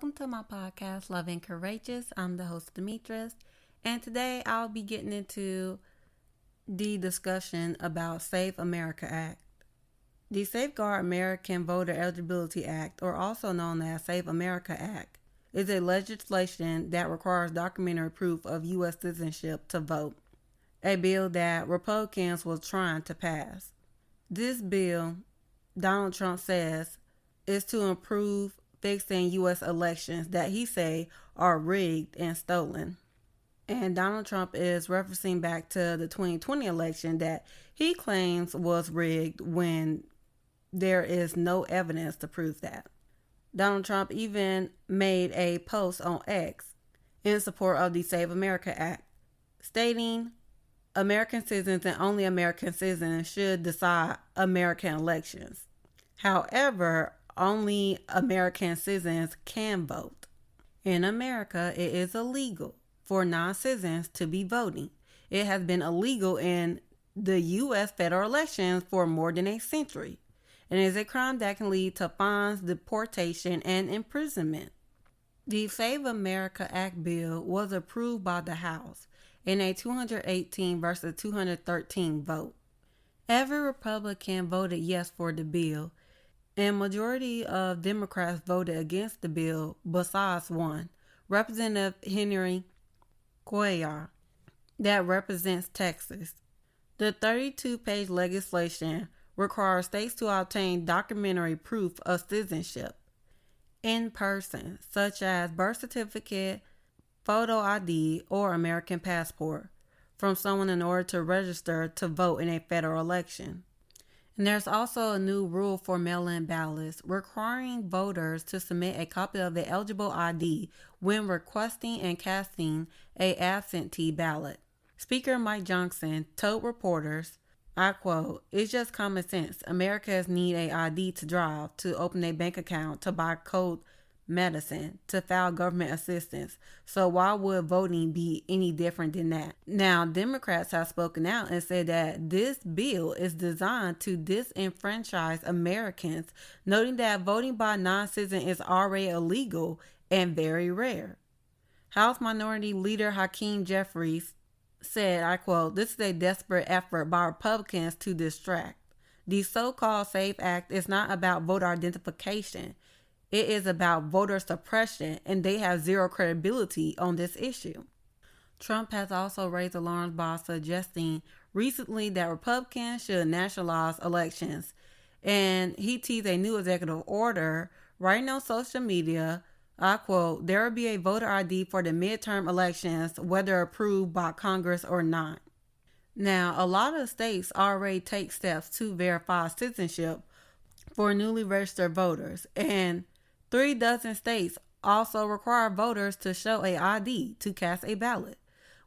welcome to my podcast, Love and Courageous. I'm the host, Demetris, and today I'll be getting into the discussion about Save America Act. The Safeguard American Voter Eligibility Act, or also known as Save America Act, is a legislation that requires documentary proof of U.S. citizenship to vote, a bill that Republicans were trying to pass. This bill, Donald Trump says, is to improve fixing U.S. elections that he say are rigged and stolen. And Donald Trump is referencing back to the 2020 election that he claims was rigged when there is no evidence to prove that. Donald Trump even made a post on X in support of the Save America Act, stating American citizens and only American citizens should decide American elections. However, only American citizens can vote. In America, it is illegal for non-citizens to be voting. It has been illegal in the U.S. federal elections for more than a century, and is a crime that can lead to fines, deportation, and imprisonment. The Save America Act bill was approved by the House in a 218 versus 213 vote. Every Republican voted yes for the bill, and majority of Democrats voted against the bill besides one, Representative Henry Cuellar, that represents Texas. The 32-page legislation requires states to obtain documentary proof of citizenship in person, such as birth certificate, photo ID, or American passport, from someone in order to register to vote in a federal election. And there's also a new rule for mail-in ballots requiring voters to submit a copy of the eligible ID when requesting and casting a absentee ballot. Speaker Mike Johnson told reporters, I quote, "It's just common sense. Americans need a ID to drive, to open a bank account, to buy cold medicine, to file government assistance. So why would voting be any different than that?" Now, Democrats have spoken out and said that this bill is designed to disenfranchise Americans, noting that voting by non-citizens is already illegal and very rare. House Minority Leader Hakeem Jeffries said, I quote, "This is a desperate effort by Republicans to distract. The so-called SAFE Act is not about voter identification. It is about voter suppression, and they have zero credibility on this issue." Trump has also raised alarms by suggesting recently that Republicans should nationalize elections, and he teased a new executive order writing on social media, I quote, "There will be a voter ID for the midterm elections, whether approved by Congress or not." Now, a lot of states already take steps to verify citizenship for newly registered voters, and 36 states also require voters to show a ID to cast a ballot,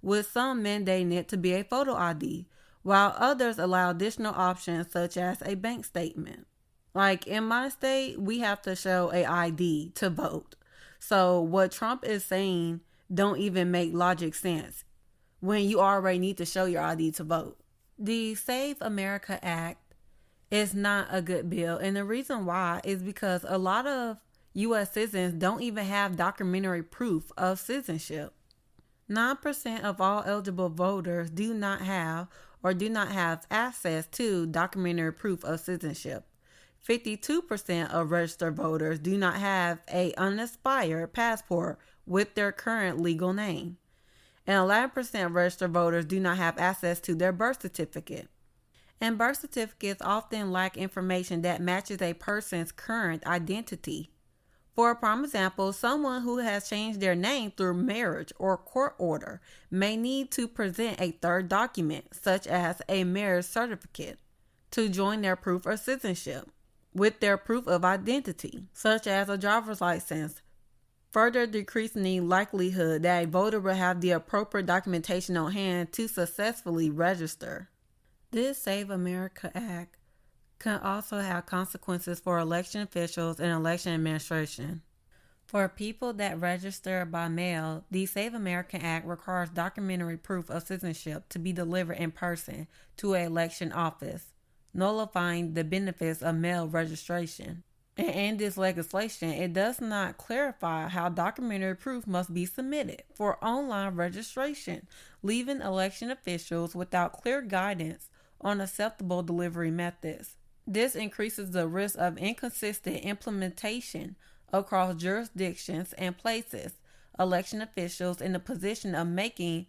with some mandating it to be a photo ID, while others allow additional options such as a bank statement. Like in my state, we have to show a ID to vote. So what Trump is saying don't even make logic sense when you already need to show your ID to vote. The Save America Act is not a good bill, and the reason why is because a lot of U.S. citizens don't even have documentary proof of citizenship. 9% of all eligible voters do not have access to documentary proof of citizenship. 52% of registered voters do not have an unexpired passport with their current legal name. And 11% of registered voters do not have access to their birth certificate. And birth certificates often lack information that matches a person's current identity. For a prime example, someone who has changed their name through marriage or court order may need to present a third document, such as a marriage certificate, to join their proof of citizenship with their proof of identity, such as a driver's license, further decreasing the likelihood that a voter will have the appropriate documentation on hand to successfully register. This Save America Act can also have consequences for election officials and election administration. For people that register by mail, the Save America Act requires documentary proof of citizenship to be delivered in person to an election office, nullifying the benefits of mail registration. And in this legislation, it does not clarify how documentary proof must be submitted for online registration, leaving election officials without clear guidance on acceptable delivery methods. This increases the risk of inconsistent implementation across jurisdictions and places election officials in the position of making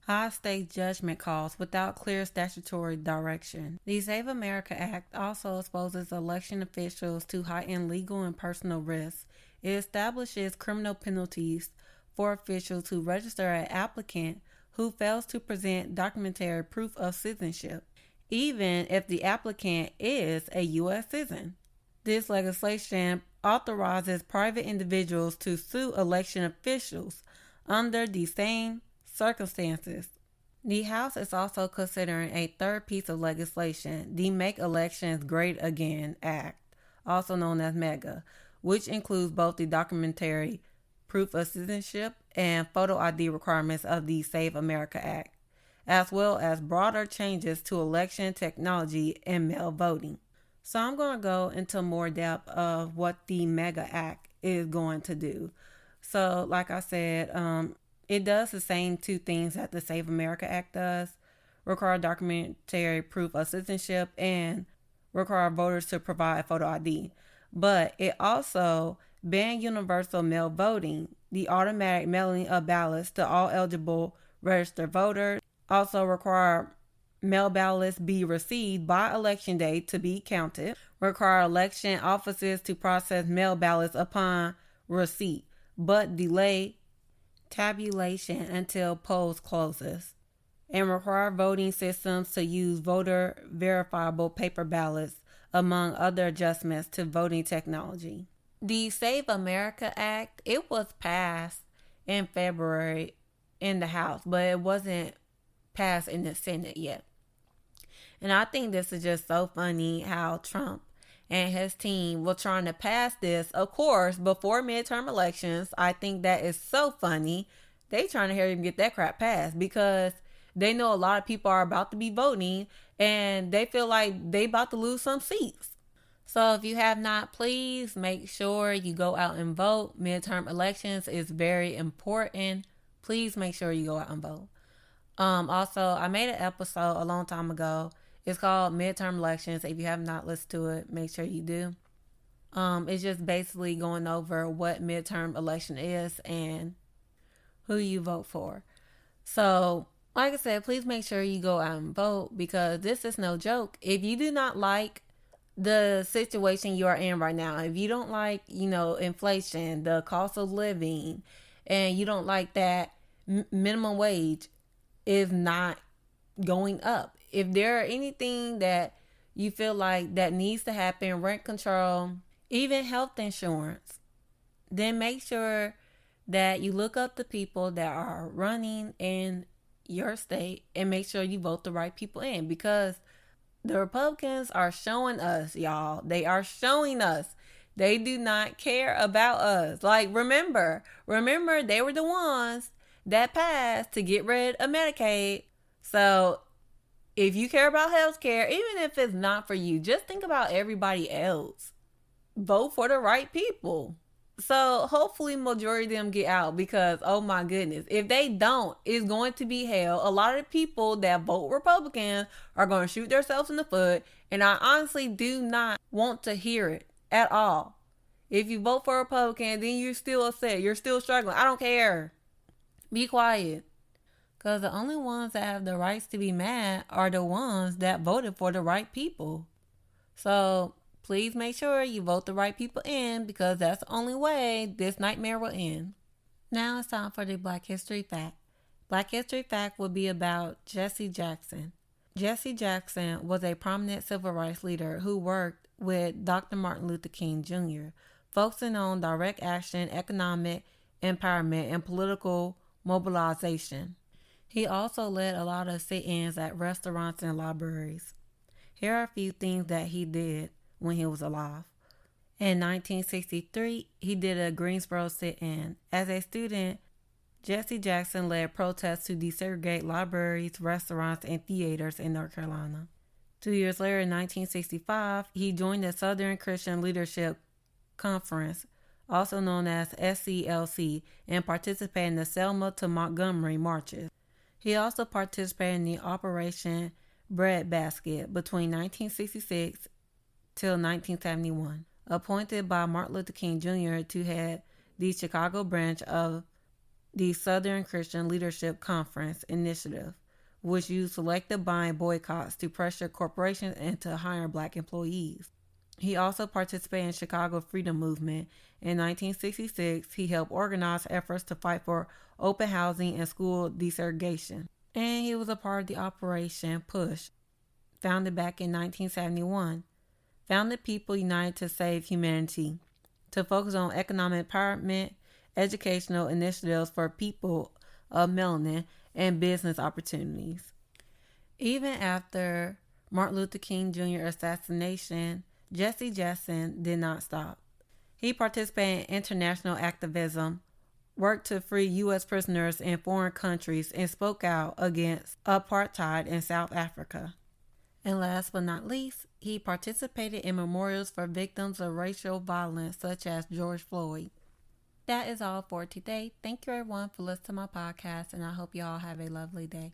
high-stakes judgment calls without clear statutory direction. The Save America Act also exposes election officials to heightened legal and personal risks. It establishes criminal penalties for officials who register an applicant who fails to present documentary proof of citizenship, even if the applicant is a U.S. citizen. This legislation authorizes private individuals to sue election officials under the same circumstances. The House is also considering a third piece of legislation, the Make Elections Great Again Act, also known as MEGA, which includes both the documentary proof of citizenship and photo ID requirements of the Save America Act, as well as broader changes to election technology and mail voting. So I'm going to go into more depth of what the MEGA Act is going to do. So like I said, it does the same two things that the Save America Act does: require documentary proof of citizenship and require voters to provide photo ID. But it also bans universal mail voting, the automatic mailing of ballots to all eligible registered voters, also require mail ballots be received by election day to be counted, require election offices to process mail ballots upon receipt, but delay tabulation until polls closes, and require voting systems to use voter verifiable paper ballots, among other adjustments to voting technology. The Save America Act, it was passed in February in the House, but it wasn't passed in the Senate yet. And I think this is just so funny how Trump and his team were trying to pass this, of course, before midterm elections. I think that is so funny. They trying to hurry and get that crap passed because they know a lot of people are about to be voting and they feel like they about to lose some seats. So if you have not, please make sure you go out and vote. Midterm elections is very important. Please make sure you go out and vote. Also, I made an episode a long time ago. It's called Midterm Elections. If you have not listened to it, make sure you do. It's just basically going over what midterm election is and who you vote for. So, like I said, please make sure you go out and vote because this is no joke. If you do not like the situation you are in right now, if you don't like, inflation, the cost of living, and you don't like that minimum wage is not going up. If there are anything that you feel like that needs to happen, rent control, even health insurance, then make sure that you look up the people that are running in your state and make sure you vote the right people in, because the Republicans are showing us, y'all. They are showing us they do not care about us. Like, remember, they were the ones that passed to get rid of Medicaid. So if you care about healthcare, even if it's not for you, just think about everybody else. Vote for the right people. So hopefully majority of them get out because, oh my goodness, if they don't, it's going to be hell. A lot of people that vote Republican are going to shoot themselves in the foot. And I honestly do not want to hear it at all. If you vote for Republican, then you're still upset. You're still struggling. I don't care. Be quiet. Because the only ones that have the rights to be mad are the ones that voted for the right people. So please make sure you vote the right people in because that's the only way this nightmare will end. Now it's time for the Black History Fact. Black History Fact will be about Jesse Jackson. Jesse Jackson was a prominent civil rights leader who worked with Dr. Martin Luther King Jr., focusing on direct action, economic empowerment, and political mobilization. He also led a lot of sit-ins at restaurants and libraries. Here are a few things that he did when he was alive. In 1963, he did a Greensboro sit-in. As a student, Jesse Jackson led protests to desegregate libraries, restaurants, and theaters in North Carolina. 2 years later, in 1965, he joined the Southern Christian Leadership Conference, also known as SCLC, and participated in the Selma to Montgomery marches. He also participated in the Operation Breadbasket between 1966 till 1971. Appointed by Martin Luther King Jr. to head the Chicago branch of the Southern Christian Leadership Conference Initiative, which used selective buying boycotts to pressure corporations into hiring black employees. He also participated in the Chicago Freedom Movement. In 1966, he helped organize efforts to fight for open housing and school desegregation. And he was a part of the Operation Push, founded back in 1971. Founded People United to Save Humanity, to focus on economic empowerment, educational initiatives for people of melanin, and business opportunities. Even after Martin Luther King Jr. assassination, Jesse Jackson did not stop. He participated in international activism, worked to free U.S. prisoners in foreign countries, and spoke out against apartheid in South Africa. And last but not least, he participated in memorials for victims of racial violence such as George Floyd. That is all for today. Thank you everyone for listening to my podcast, and I hope you all have a lovely day.